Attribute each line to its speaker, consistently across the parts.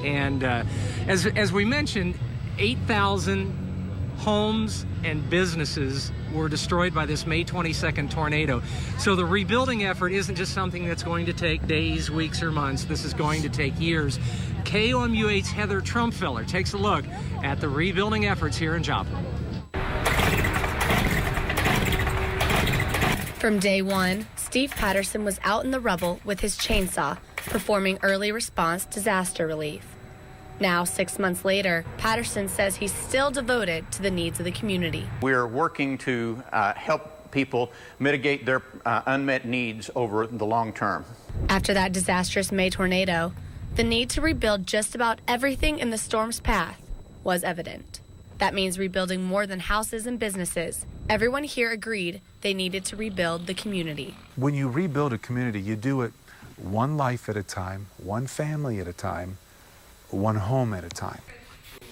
Speaker 1: And as we mentioned, 8,000 homes and businesses were destroyed by this May 22nd tornado. So the rebuilding effort isn't just something that's going to take days, weeks, or months. This is going to take years. KOMU8's Heather Trumpfeller takes a look at the rebuilding efforts here in Joplin.
Speaker 2: From day one, Steve Patterson was out in the rubble with his chainsaw, performing early response disaster relief. Now, 6 months later, Patterson says he's still devoted to the needs of the community.
Speaker 3: We're working to help people mitigate their unmet needs over the long term.
Speaker 2: After that disastrous May tornado, the need to rebuild just about everything in the storm's path was evident. That means rebuilding more than houses and businesses. Everyone here agreed they needed to rebuild the community.
Speaker 4: When you rebuild a community, you do it one life at a time, one family at a time, one home at a time.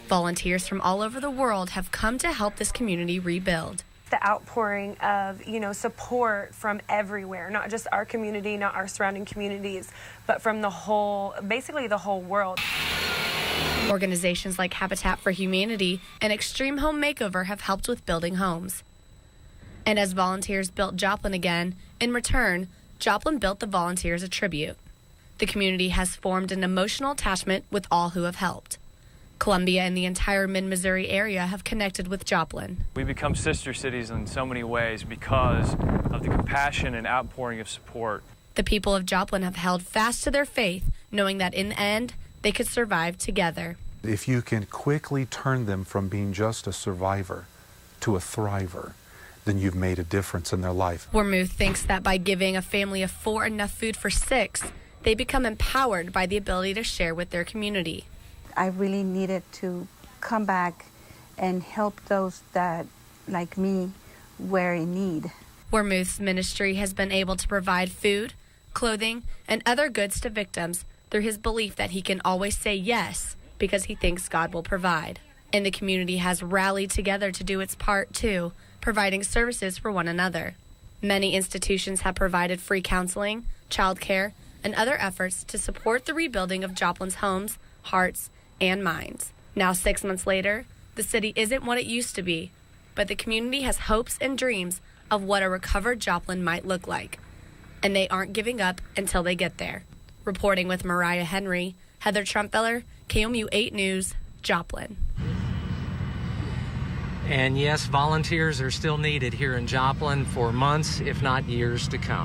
Speaker 2: Volunteers from all over the world have come to help this community rebuild.
Speaker 5: The outpouring of, support from everywhere, not just our community, not our surrounding communities, but from basically the whole world.
Speaker 2: Organizations like Habitat for Humanity and Extreme Home Makeover have helped with building homes. And as volunteers built Joplin again, in return, Joplin built the volunteers a tribute. The community has formed an emotional attachment with all who have helped. Columbia and the entire mid-Missouri area have connected with Joplin.
Speaker 6: We become sister cities in so many ways because of the compassion and outpouring of support.
Speaker 2: The people of Joplin have held fast to their faith, knowing that in the end, they could survive together.
Speaker 4: If you can quickly turn them from being just a survivor to a thriver, then you've made a difference in their life.
Speaker 2: Wormuth thinks that by giving a family of 4 enough food for 6, they become empowered by the ability to share with their community.
Speaker 7: I really needed to come back and help those that, like me, were in need.
Speaker 2: Wormuth's ministry has been able to provide food, clothing, and other goods to victims through his belief that he can always say yes because he thinks God will provide. And the community has rallied together to do its part, too, providing services for one another. Many institutions have provided free counseling, childcare, and other efforts to support the rebuilding of Joplin's homes, hearts, and minds. Now, 6 months later, the city isn't what it used to be, but the community has hopes and dreams of what a recovered Joplin might look like. And they aren't giving up until they get there. Reporting with Mariah Henry, Heather Trumpfeller, KOMU8 News, Joplin.
Speaker 1: And yes, volunteers are still needed here in Joplin for months, if not years to come.